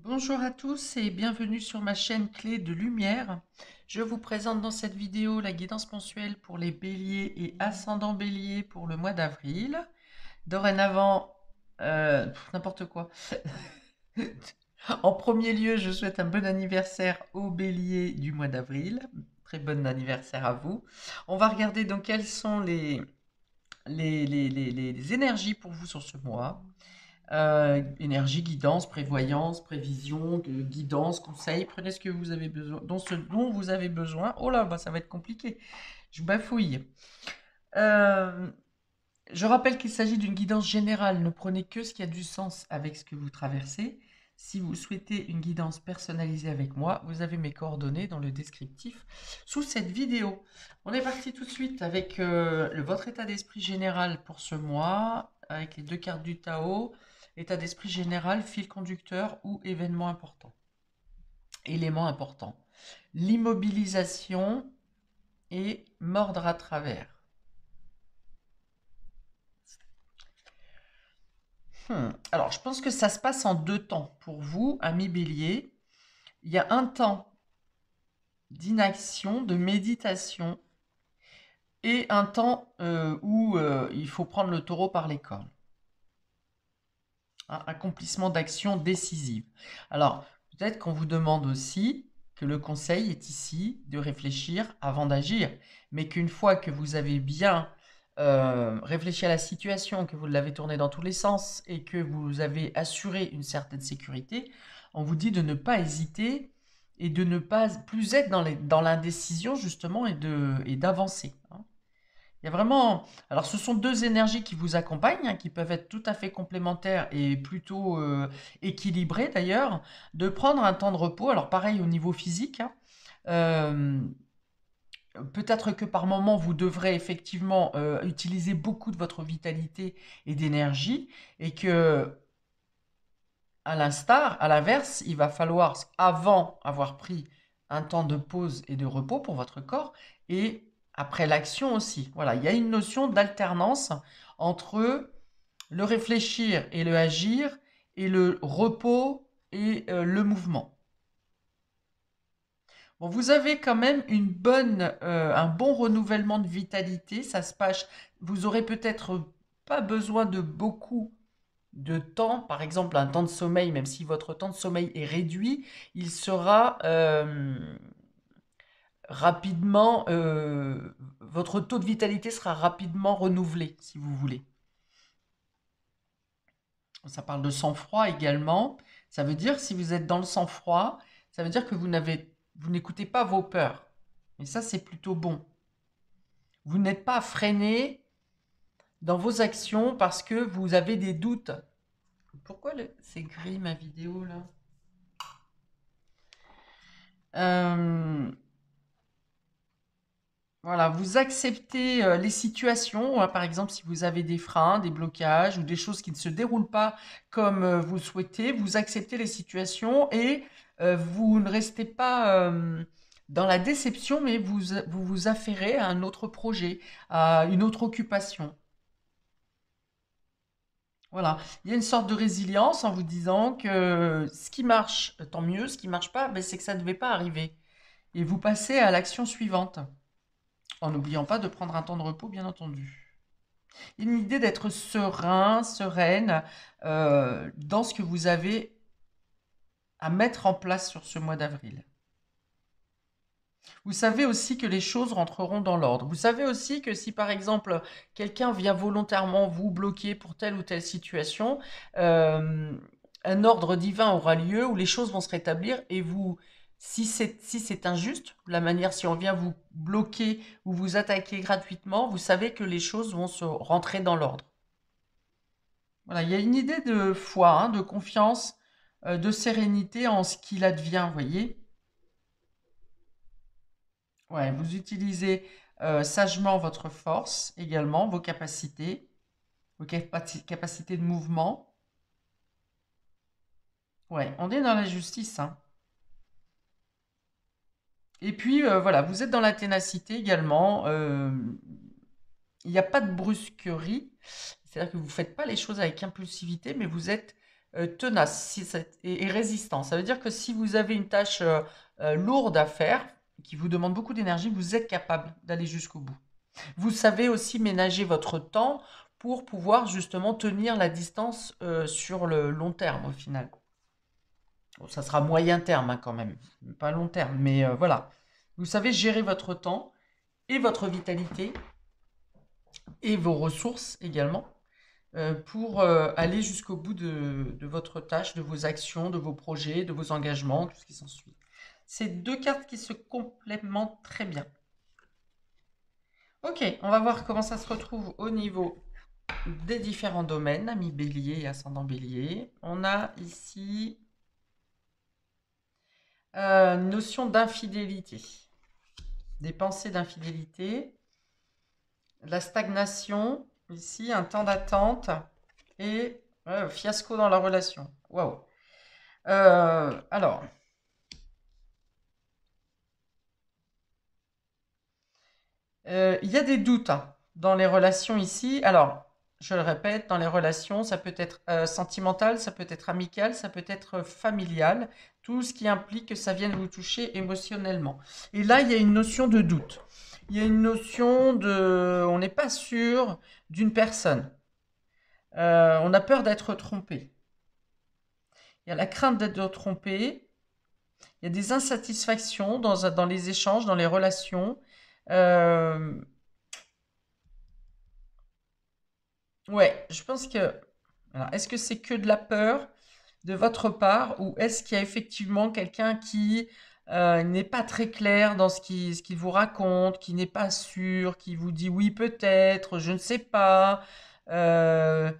Bonjour à tous et bienvenue sur ma chaîne Clé de Lumière. Je vous présente dans cette vidéo la guidance mensuelle pour les béliers et ascendants béliers pour le mois d'avril. Dorénavant, n'importe quoi. En premier lieu, je souhaite un bon anniversaire aux béliers du mois d'avril. Très bon anniversaire à vous. On va regarder donc quelles sont les énergies pour vous sur ce mois. Énergie, guidance, prévoyance, prévision, guidance, conseil. Prenez ce que vous avez besoin, ce dont vous avez besoin. Oh là, bah, ça va être compliqué. Je bafouille. Euh, je rappelle qu'il s'agit d'une guidance générale. Ne prenez que ce qui a du sens avec ce que vous traversez. Si vous souhaitez une guidance personnalisée avec moi, vous avez mes coordonnées dans le descriptif sous cette vidéo. On est parti tout de suite avec votre état d'esprit général pour ce mois, avec les deux cartes du Tao. État d'esprit général, fil conducteur ou événement important. Élément important. L'immobilisation et mordre à travers. Alors, je pense que ça se passe en deux temps. Pour vous, ami bélier, il y a un temps d'inaction, de méditation, et un temps où il faut prendre le taureau par les cornes. Accomplissement d'actions décisives. Alors, peut-être qu'on vous demande aussi que le conseil est ici de réfléchir avant d'agir, mais qu'une fois que vous avez bien réfléchi à la situation, que vous l'avez tournée dans tous les sens et que vous avez assuré une certaine sécurité, on vous dit de ne pas hésiter et de ne pas plus être dans l'indécision justement et d'avancer. Il y a vraiment. Alors, ce sont deux énergies qui vous accompagnent, qui peuvent être tout à fait complémentaires et plutôt équilibrées d'ailleurs. De prendre un temps de repos. Alors, pareil au niveau physique. Euh, Peut-être que par moment, vous devrez effectivement utiliser beaucoup de votre vitalité et d'énergie, et que, à l'inverse, il va falloir, avant avoir pris un temps de pause et de repos pour votre corps, et après l'action aussi. Voilà, il y a une notion d'alternance entre le réfléchir et le agir, et le repos et le mouvement. Bon, vous avez quand même un bon renouvellement de vitalité. Ça se passe. Vous aurez peut-être pas besoin de beaucoup de temps, par exemple un temps de sommeil, même si votre temps de sommeil est réduit, il sera rapidement, votre taux de vitalité sera rapidement renouvelé, si vous voulez. Ça parle de sang-froid également. Ça veut dire, si vous êtes dans le sang-froid, ça veut dire que vous n'écoutez pas vos peurs. Et ça, c'est plutôt bon. Vous n'êtes pas freiné dans vos actions parce que vous avez des doutes. Pourquoi c'est gris ma vidéo là? Euh, Voilà, vous acceptez les situations, hein, par exemple si vous avez des freins, des blocages ou des choses qui ne se déroulent pas comme vous le souhaitez, vous acceptez les situations et vous ne restez pas dans la déception, mais vous vous affairez à un autre projet, à une autre occupation. Voilà, il y a une sorte de résilience en vous disant que ce qui marche, tant mieux, ce qui marche pas, ben, c'est que ça ne devait pas arriver. Et vous passez à l'action suivante, en n'oubliant pas de prendre un temps de repos, bien entendu. Une idée d'être serein, sereine dans ce que vous avez à mettre en place sur ce mois d'avril. Vous savez aussi que les choses rentreront dans l'ordre. Vous savez aussi que si par exemple quelqu'un vient volontairement vous bloquer pour telle ou telle situation, euh, un ordre divin aura lieu où les choses vont se rétablir et vous, si c'est injuste, la manière si on vient vous bloquer ou vous attaquer gratuitement, vous savez que les choses vont se rentrer dans l'ordre. Voilà, il y a une idée de foi, hein, de confiance, de sérénité en ce qu'il advient, vous voyez. Ouais, vous utilisez sagement votre force également, vos capacités de mouvement. Ouais, on est dans la justice, hein. Et puis voilà, vous êtes dans la ténacité également. Il n'y a pas de brusquerie, c'est-à-dire que vous ne faites pas les choses avec impulsivité, mais vous êtes tenace et résistant. Ça veut dire que si vous avez une tâche lourde à faire, qui vous demande beaucoup d'énergie, vous êtes capable d'aller jusqu'au bout. Vous savez aussi ménager votre temps pour pouvoir justement tenir la distance sur le long terme au final. Bon, ça sera moyen terme hein, quand même, pas long terme, mais voilà. Vous savez gérer votre temps et votre vitalité et vos ressources également pour aller jusqu'au bout de votre tâche, de vos actions, de vos projets, de vos engagements, tout ce qui s'ensuit. C'est deux cartes qui se complémentent très bien. Ok, on va voir comment ça se retrouve au niveau des différents domaines, ami bélier et ascendant bélier. On a ici notion d'infidélité, des pensées d'infidélité, la stagnation, ici un temps d'attente et fiasco dans la relation. Waouh. Alors, il y a des doutes hein, dans les relations ici. Alors, je le répète, dans les relations, ça peut être sentimental, ça peut être amical, ça peut être familial, tout ce qui implique que ça vienne vous toucher émotionnellement. Et là, il y a une notion de doute. Il y a une notion de... On n'est pas sûr d'une personne. On a peur d'être trompé. Il y a la crainte d'être trompé. Il y a des insatisfactions dans les échanges, dans les relations. Euh, ouais, je pense que... Alors, est-ce que c'est que de la peur de votre part ou est-ce qu'il y a effectivement quelqu'un qui n'est pas très clair dans ce qu'il vous raconte, qui n'est pas sûr, qui vous dit oui peut-être, je ne sais pas, euh,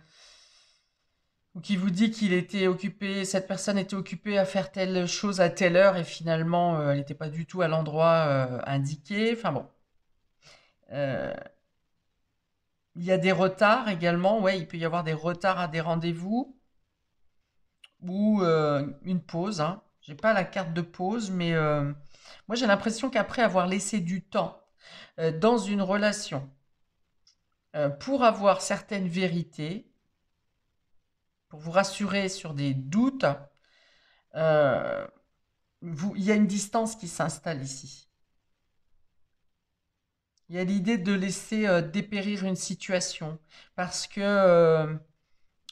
ou qui vous dit qu'il était occupé, cette personne était occupée à faire telle chose à telle heure et finalement elle n'était pas du tout à l'endroit indiqué. Enfin bon. Euh, il y a des retards également, ouais, il peut y avoir des retards à des rendez-vous ou une pause. Hein. J'ai pas la carte de pause, mais moi j'ai l'impression qu'après avoir laissé du temps dans une relation pour avoir certaines vérités, pour vous rassurer sur des doutes, euh, il y a une distance qui s'installe ici. Il y a l'idée de laisser dépérir une situation parce que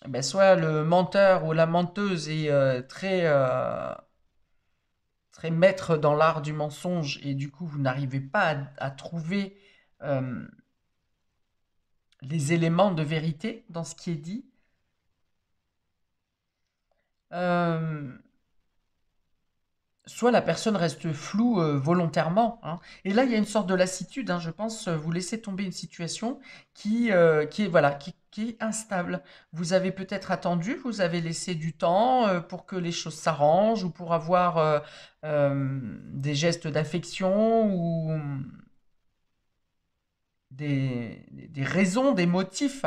ben, soit le menteur ou la menteuse est très maître dans l'art du mensonge et du coup vous n'arrivez pas à trouver euh, les éléments de vérité dans ce qui est dit. Euh, Soit la personne reste floue volontairement. Hein. Et là, il y a une sorte de lassitude. Hein, je pense vous laissez tomber une situation qui est voilà, qui est instable. Vous avez peut-être attendu, vous avez laissé du temps pour que les choses s'arrangent ou pour avoir des gestes d'affection ou des raisons, des motifs.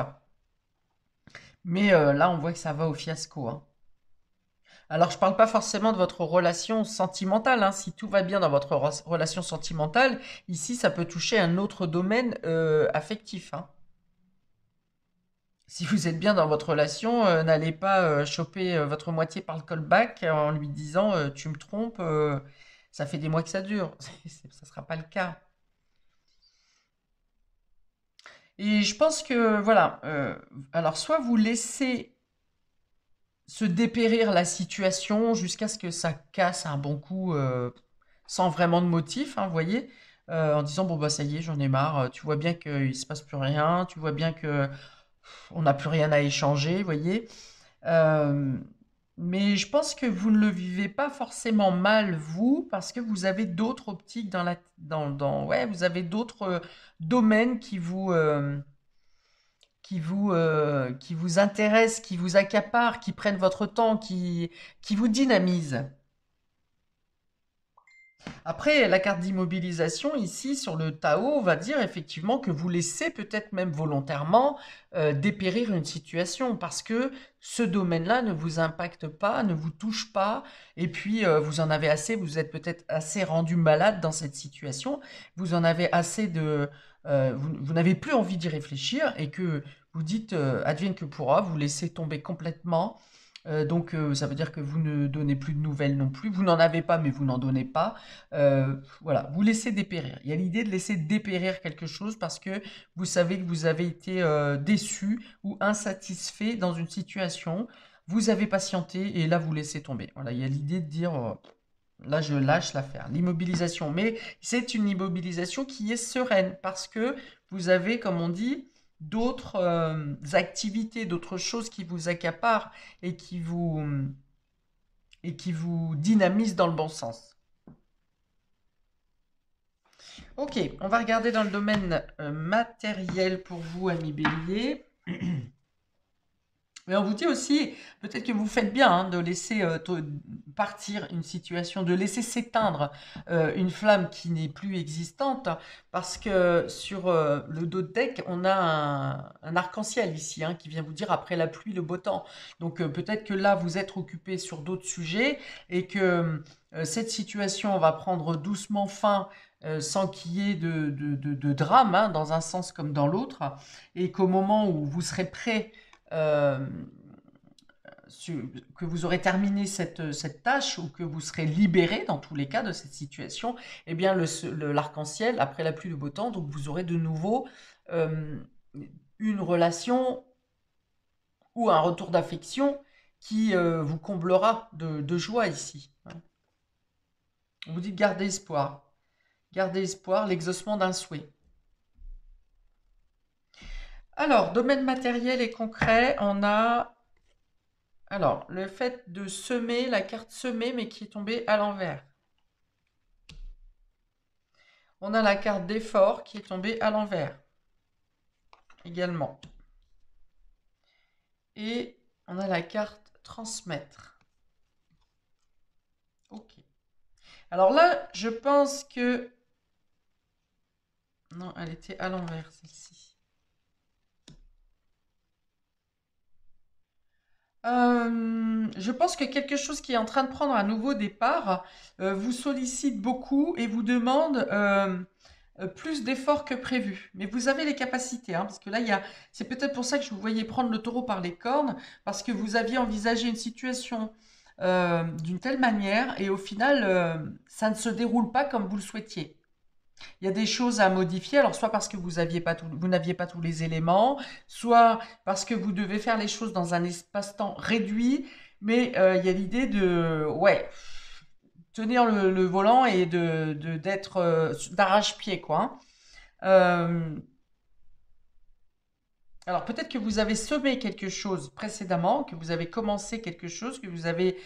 Mais là, on voit que ça va au fiasco. Hein. Alors, je ne parle pas forcément de votre relation sentimentale. Hein. Si tout va bien dans votre relation sentimentale, ici, ça peut toucher un autre domaine affectif. Hein. Si vous êtes bien dans votre relation, n'allez pas choper votre moitié par le callback en lui disant tu me trompes, ça fait des mois que ça dure. Ça ne sera pas le cas. Et je pense que, voilà, alors soit vous laissez se dépérir la situation jusqu'à ce que ça casse un bon coup sans vraiment de motif, hein, vous voyez, en disant bon bah ça y est, j'en ai marre, tu vois bien qu'il se passe plus rien, tu vois bien que on n'a plus rien à échanger, vous voyez. Euh, mais je pense que vous ne le vivez pas forcément mal, vous, parce que vous avez d'autres optiques ouais, vous avez d'autres domaines qui vous intéressent, qui vous accaparent, qui prennent votre temps, qui vous dynamisent. Après, la carte d'immobilisation, ici, sur le Tao, va dire effectivement que vous laissez peut-être même volontairement dépérir une situation parce que ce domaine-là ne vous impacte pas, ne vous touche pas, et puis vous en avez assez, vous êtes peut-être assez rendu malade dans cette situation, vous en avez assez de... vous n'avez plus envie d'y réfléchir et que vous dites advienne que pourra, vous laissez tomber complètement Ça veut dire que vous ne donnez plus de nouvelles non plus. Vous n'en avez pas, mais vous n'en donnez pas. Voilà, vous laissez dépérir. Il y a l'idée de laisser dépérir quelque chose parce que vous savez que vous avez été déçu ou insatisfait dans une situation. Vous avez patienté et là, vous laissez tomber. Voilà, il y a l'idée de dire, là, je lâche l'affaire. L'immobilisation. Mais c'est une immobilisation qui est sereine parce que vous avez, comme on dit, d'autres activités, d'autres choses qui vous accaparent et qui vous dynamisent dans le bon sens. Ok, on va regarder dans le domaine matériel pour vous, amis bélier. Mais on vous dit aussi, peut-être que vous faites bien de laisser partir une situation, de laisser s'éteindre une flamme qui n'est plus existante, parce que sur le dos de deck, on a un arc-en-ciel ici, qui vient vous dire après la pluie, le beau temps. Donc peut-être que là, vous êtes occupé sur d'autres sujets et que cette situation va prendre doucement fin. Sans qu'il y ait de drame, dans un sens comme dans l'autre, et qu'au moment où vous serez prêt euh, que vous aurez terminé cette tâche ou que vous serez libéré dans tous les cas de cette situation, eh bien l'arc-en-ciel, après la pluie, le beau temps, donc vous aurez de nouveau une relation ou un retour d'affection qui vous comblera de joie ici. On vous dit de garder espoir. Garder espoir, l'exaucement d'un souhait. Alors, domaine matériel et concret, on a alors le fait de semer, la carte semer, mais qui est tombée à l'envers. On a la carte d'effort qui est tombée à l'envers également. Et on a la carte transmettre. Ok. Alors là, je pense que... Non, elle était à l'envers, celle-ci. Je pense que quelque chose qui est en train de prendre un nouveau départ vous sollicite beaucoup et vous demande plus d'efforts que prévu. Mais vous avez les capacités, parce que là, c'est peut-être pour ça que je vous voyais prendre le taureau par les cornes, parce que vous aviez envisagé une situation d'une telle manière et au final, ça ne se déroule pas comme vous le souhaitiez. Il y a des choses à modifier, alors soit parce que vous n'aviez pas tous les éléments, soit parce que vous devez faire les choses dans un espace-temps réduit, mais il y a l'idée de, ouais, tenir le volant et d'être d'arrache-pied, quoi. Alors peut-être que vous avez semé quelque chose précédemment, que vous avez commencé quelque chose, que vous avez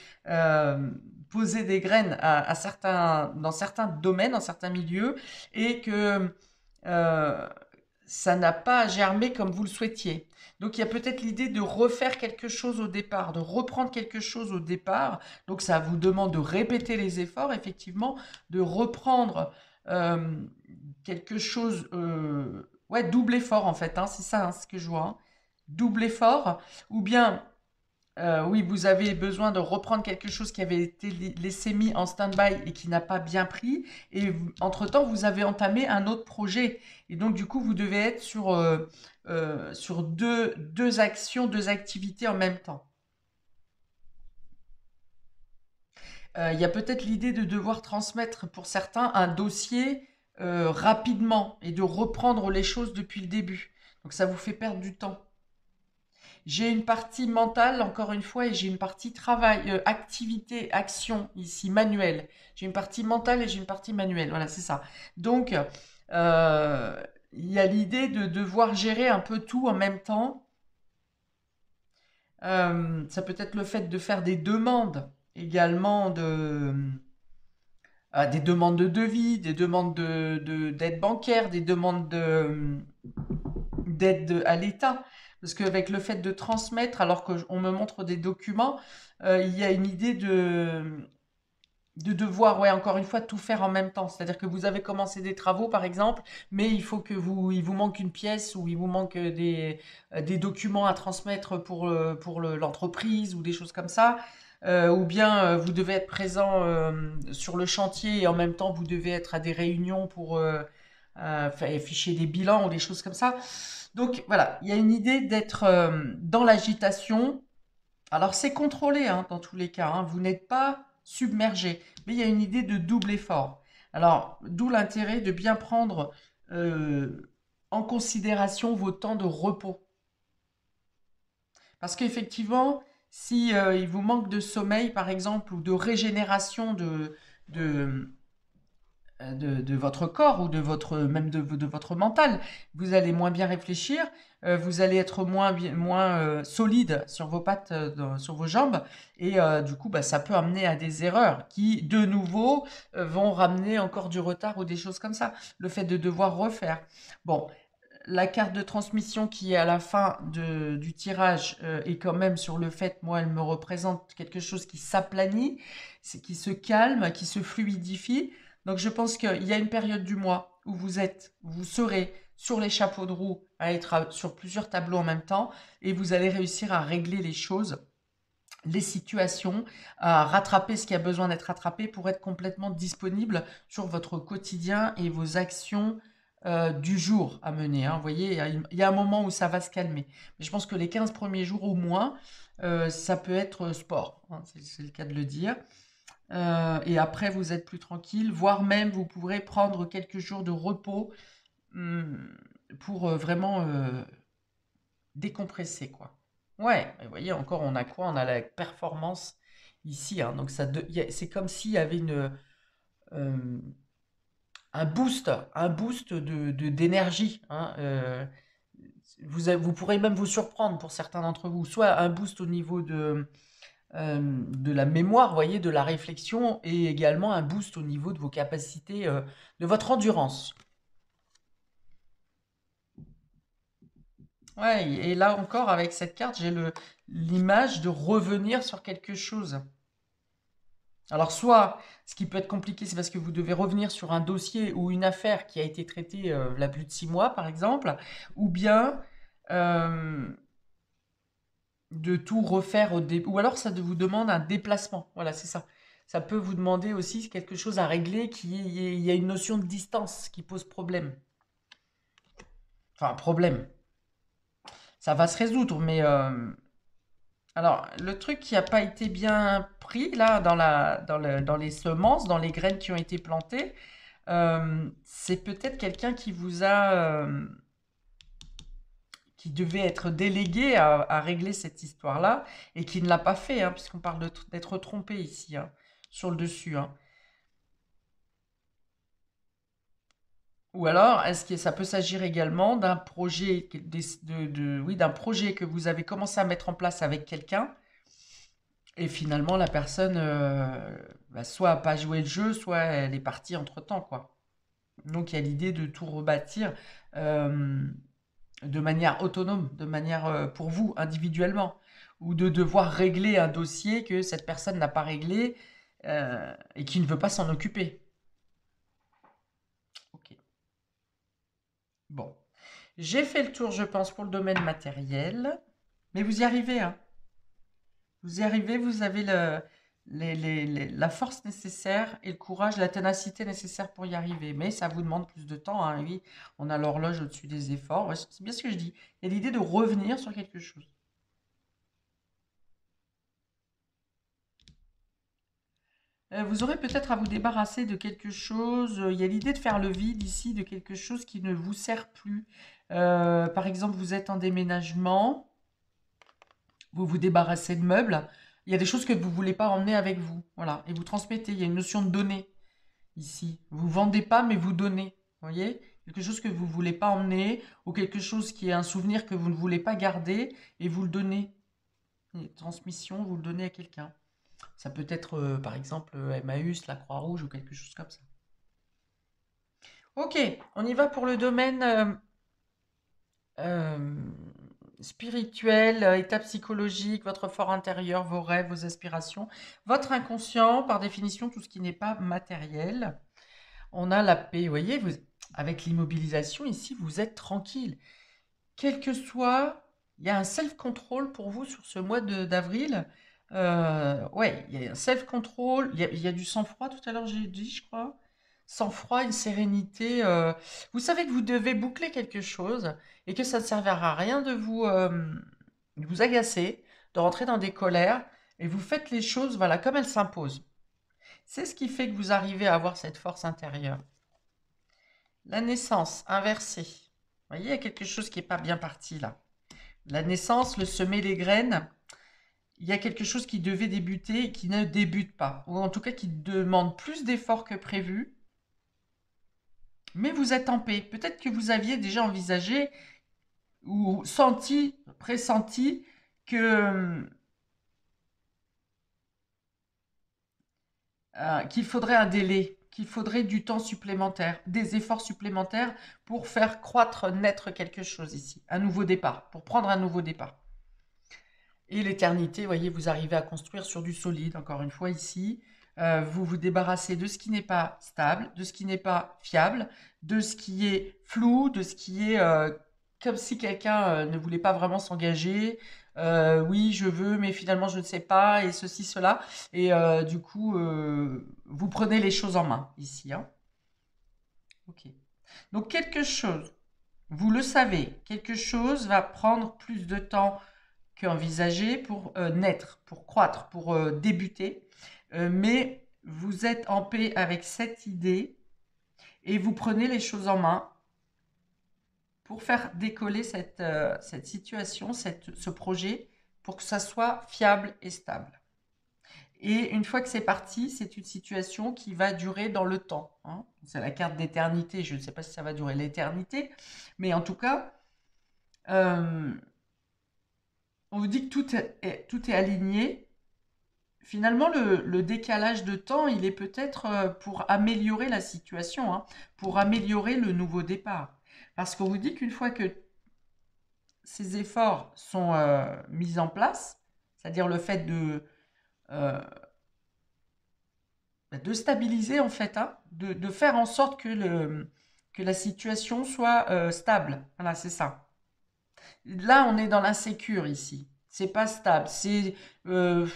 posé des graines dans certains domaines, dans certains milieux, et que ça n'a pas germé comme vous le souhaitiez. Donc il y a peut-être l'idée de refaire quelque chose au départ, de reprendre quelque chose au départ. Donc ça vous demande de répéter les efforts, effectivement, de reprendre euh, quelque chose, ouais, double effort en fait, c'est ça ce que je vois. Double effort, ou bien, oui, vous avez besoin de reprendre quelque chose qui avait été laissé mis en stand-by et qui n'a pas bien pris, et entre-temps, vous avez entamé un autre projet. Et donc, du coup, vous devez être sur deux actions, deux activités en même temps. Il y a peut-être l'idée de devoir transmettre pour certains un dossier rapidement et de reprendre les choses depuis le début. Donc ça vous fait perdre du temps. J'ai une partie mentale, encore une fois, et j'ai une partie travail, activité, action, ici, manuel. J'ai une partie mentale et j'ai une partie manuelle. Voilà, c'est ça. Donc, il y a l'idée de devoir gérer un peu tout en même temps. Ça peut être le fait de faire des demandes également des demandes de devis, des demandes d'aide bancaire, des demandes d'aide à l'État. Parce qu'avec le fait de transmettre, alors qu'on me montre des documents, il y a une idée de devoir, ouais, encore une fois, tout faire en même temps. C'est-à-dire que vous avez commencé des travaux, par exemple, mais il faut il vous manque une pièce ou il vous manque des documents à transmettre pour l'entreprise ou des choses comme ça. Ou bien vous devez être présent sur le chantier et en même temps vous devez être à des réunions pour afficher des bilans ou des choses comme ça. Donc voilà, il y a une idée d'être dans l'agitation Alors, c'est contrôlé hein, dans tous les cas. Hein. Vous n'êtes pas submergé. Mais il y a une idée de double effort. Alors, d'où l'intérêt de bien prendre en considération vos temps de repos. Parce qu'effectivement, si il vous manque de sommeil, par exemple, ou de régénération de, de votre corps ou de votre, même de votre mental, vous allez moins bien réfléchir, vous allez être moins solide sur vos pattes, sur vos jambes, et du coup, bah, ça peut amener à des erreurs qui, de nouveau, vont ramener encore du retard ou des choses comme ça. Le fait de devoir refaire. Bon, la carte de transmission qui est à la fin du tirage est quand même sur le fait, moi, elle me représente quelque chose qui s'aplanit, qui se calme, qui se fluidifie. Donc je pense qu'il y a une période du mois où vous serez sur les chapeaux de roue à être sur plusieurs tableaux en même temps et vous allez réussir à régler les choses, les situations, à rattraper ce qui a besoin d'être rattrapé pour être complètement disponible sur votre quotidien et vos actions du jour à mener. Hein. Vous voyez, il y a un moment où ça va se calmer. Mais je pense que les 15 premiers jours au moins, ça peut être sport. Hein, c'est le cas de le dire. Et après, vous êtes plus tranquille, voire même vous pourrez prendre quelques jours de repos hum, pour vraiment décompresser, quoi. Ouais, mais vous voyez, encore, on a quoi? On a la performance ici, hein, donc c'est comme s'il y avait euh, un boost d'énergie. Hein, vous pourrez même vous surprendre pour certains d'entre vous, soit un boost au niveau de la mémoire, vous voyez, de la réflexion, et également un boost au niveau de vos capacités, de votre endurance. Ouais, et là encore, avec cette carte, j'ai l'image de revenir sur quelque chose. Alors, soit, ce qui peut être compliqué, c'est parce que vous devez revenir sur un dossier ou une affaire qui a été traitée là plus de 6 mois, par exemple, ou bien euh, de tout refaire au début. Ou alors, ça vous demande un déplacement. Voilà, c'est ça. Ça peut vous demander aussi quelque chose à régler il y a une notion de distance qui pose problème. Enfin, problème. Ça va se résoudre, mais alors, le truc qui n'a pas été bien pris, là, dans les semences, dans les graines qui ont été plantées, c'est peut-être quelqu'un qui vous a, qui devait être délégué à régler cette histoire-là et qui ne l'a pas fait, hein, puisqu'on parle d'être trompé ici, hein, sur le dessus. Hein. Ou alors, est-ce que ça peut s'agir également d'un projet, oui, d'un projet que vous avez commencé à mettre en place avec quelqu'un. Et finalement, la personne, bah, soit a pas joué le jeu, soit elle est partie entre-temps, quoi. Donc, il y a l'idée de tout rebâtir de manière autonome, de manière pour vous, individuellement, ou de devoir régler un dossier que cette personne n'a pas réglé et qui ne veut pas s'en occuper. Ok. Bon. J'ai fait le tour, je pense, pour le domaine matériel. Mais vous y arrivez, hein. Vous y arrivez, vous avez la force nécessaire et le courage, la ténacité nécessaire pour y arriver. Mais ça vous demande plus de temps. Hein, oui, on a l'horloge au-dessus des efforts. Ouais, c'est bien ce que je dis. Il y a l'idée de revenir sur quelque chose. Vous aurez peut-être à vous débarrasser de quelque chose. Il y a l'idée de faire le vide ici de quelque chose qui ne vous sert plus. Par exemple, vous êtes en déménagement, vous vous débarrassez de meubles. Il y a des choses que vous ne voulez pas emmener avec vous. Voilà. Et vous transmettez. Il y a une notion de donner ici. Vous vendez pas, mais vous donnez. Vous voyez? Quelque chose que vous ne voulez pas emmener ou quelque chose qui est un souvenir que vous ne voulez pas garder et vous le donnez. Une transmission, vous le donnez à quelqu'un. Ça peut être, par exemple, Emmaüs, la Croix-Rouge ou quelque chose comme ça. Ok, on y va pour le domaine euh, spirituel, état psychologique, votre fort intérieur, vos rêves, vos aspirations, votre inconscient, par définition, tout ce qui n'est pas matériel. On a la paix, vous voyez, avec l'immobilisation ici, vous êtes tranquille. Quel que soit, il y a un self-control pour vous sur ce mois d'avril. Ouais, il y a un self-control, il y a du sang-froid tout à l'heure, j'ai dit, je crois. Sang-froid, une sérénité. Vous savez que vous devez boucler quelque chose et que ça ne servira à rien de vous agacer, de rentrer dans des colères, et vous faites les choses, voilà, comme elles s'imposent. C'est ce qui fait que vous arrivez à avoir cette force intérieure. La naissance, inversée. Vous voyez, il y a quelque chose qui n'est pas bien parti là. La naissance, le semer les graines, il y a quelque chose qui devait débuter et qui ne débute pas. Ou en tout cas qui demande plus d'efforts que prévu. Mais vous êtes en paix. Peut-être que vous aviez déjà envisagé ou senti, pressenti que qu'il faudrait un délai, qu'il faudrait du temps supplémentaire, des efforts supplémentaires pour faire croître, naître quelque chose ici, un nouveau départ, pour prendre un nouveau départ. Et l'éternité, vous voyez, vous arrivez à construire sur du solide, encore une fois ici. Vous vous débarrassez de ce qui n'est pas stable, de ce qui n'est pas fiable, de ce qui est flou, de ce qui est comme si quelqu'un ne voulait pas vraiment s'engager. Oui, je veux, mais finalement je ne sais pas, et ceci, cela. Et du coup, vous prenez les choses en main ici, hein. Ok. Donc quelque chose, vous le savez, quelque chose va prendre plus de temps qu'envisagé pour naître, pour croître, pour débuter. Mais vous êtes en paix avec cette idée et vous prenez les choses en main pour faire décoller cette situation, ce projet, pour que ça soit fiable et stable. Et une fois que c'est parti, c'est une situation qui va durer dans le temps, hein. C'est la carte d'éternité. Je ne sais pas si ça va durer l'éternité, mais en tout cas, euh, on vous dit que tout est aligné. Finalement, le décalage de temps, il est peut-être pour améliorer la situation, hein, pour améliorer le nouveau départ. Parce qu'on vous dit qu'une fois que ces efforts sont mis en place, c'est-à-dire le fait euh, de stabiliser en fait, hein, de faire en sorte que la situation soit stable. Voilà, c'est ça. Là, on est dans l'insécure ici. C'est pas stable. C'est euh,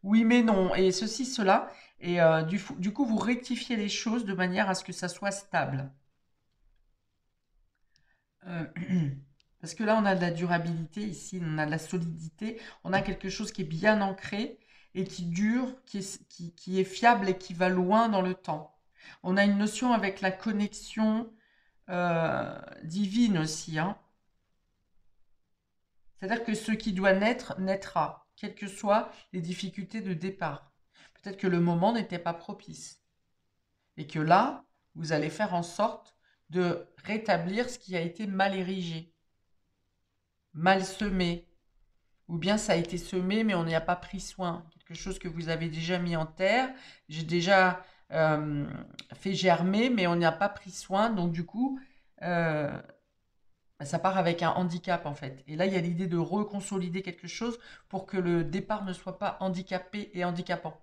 oui, mais non. Et ceci, cela. Et du coup, vous rectifiez les choses de manière à ce que ça soit stable. Euh, parce que là, on a de la durabilité ici, on a de la solidité, on a quelque chose qui est bien ancré et qui dure, qui est fiable et qui va loin dans le temps. On a une notion avec la connexion divine aussi, hein. C'est-à-dire que ce qui doit naître, naîtra, quelles que soient les difficultés de départ. Peut-être que le moment n'était pas propice. Et que là, vous allez faire en sorte de rétablir ce qui a été mal érigé, mal semé. Ou bien ça a été semé, mais on n'y a pas pris soin. Quelque chose que vous avez déjà mis en terre, j'ai déjà euh, fait germer, mais on n'y a pas pris soin. Donc du coup, euh, ça part avec un handicap en fait. Et là, il y a l'idée de reconsolider quelque chose pour que le départ ne soit pas handicapé et handicapant.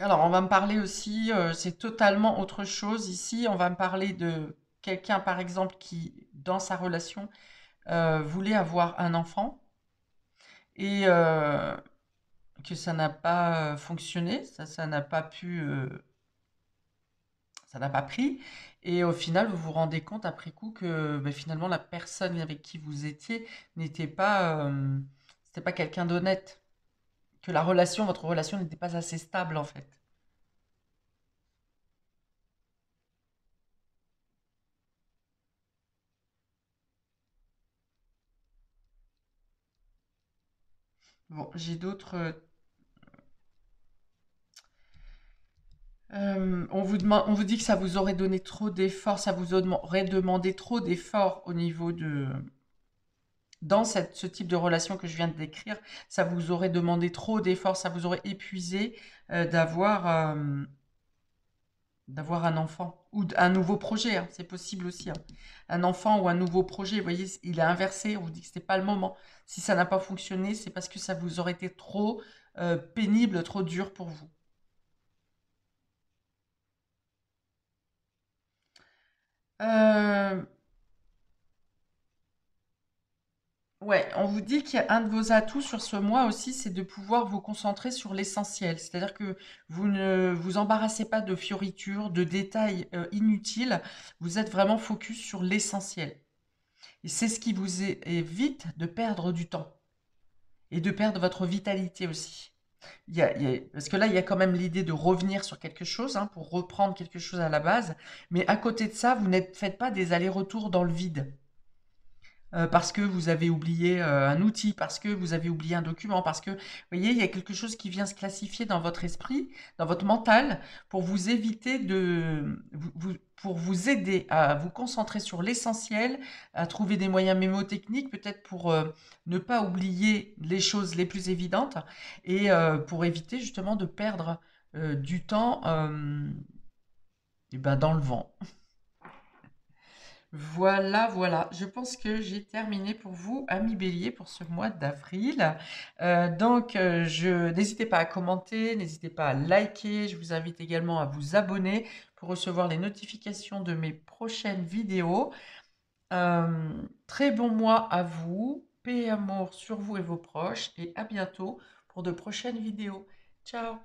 Alors, on va me parler aussi, c'est totalement autre chose ici. On va me parler de quelqu'un, par exemple, qui, dans sa relation, voulait avoir un enfant et que ça n'a pas fonctionné, ça n'a pas pu, ça n'a pas pris. Et au final, vous vous rendez compte après coup que ben, finalement, la personne avec qui vous étiez n'était pas, c'était pas quelqu'un d'honnête, que la relation, votre relation n'était pas assez stable en fait. Bon, j'ai d'autres. On vous dit que ça vous aurait donné trop d'efforts, ça vous aurait demandé trop d'efforts au niveau de, dans ce type de relation que je viens de décrire, ça vous aurait demandé trop d'efforts, ça vous aurait épuisé d'avoir un enfant ou un nouveau projet, hein, c'est possible aussi, hein. Un enfant ou un nouveau projet, vous voyez, il est inversé, on vous dit que ce n'est pas le moment. Si ça n'a pas fonctionné, c'est parce que ça vous aurait été trop pénible, trop dur pour vous. Euh, Ouais, on vous dit qu'un de vos atouts sur ce mois aussi, c'est de pouvoir vous concentrer sur l'essentiel. C'est-à-dire que vous ne vous embarrassez pas de fioritures, de détails inutiles. Vous êtes vraiment focus sur l'essentiel. Et c'est ce qui vous évite de perdre du temps et de perdre votre vitalité aussi. Parce que là, il y a quand même l'idée de revenir sur quelque chose, hein, pour reprendre quelque chose à la base. Mais à côté de ça, vous ne faites pas des allers-retours dans le vide. Parce que vous avez oublié un outil, parce que vous avez oublié un document, parce que, vous voyez, il y a quelque chose qui vient se classifier dans votre esprit, dans votre mental, pour vous éviter pour vous aider à vous concentrer sur l'essentiel, à trouver des moyens mémotechniques, peut-être pour ne pas oublier les choses les plus évidentes, et pour éviter justement de perdre du temps et ben, dans le vent. Voilà, voilà. Je pense que j'ai terminé pour vous, amis bélier, pour ce mois d'avril. N'hésitez pas à commenter, n'hésitez pas à liker. Je vous invite également à vous abonner pour recevoir les notifications de mes prochaines vidéos. Très bon mois à vous. Paix et amour sur vous et vos proches. Et à bientôt pour de prochaines vidéos. Ciao!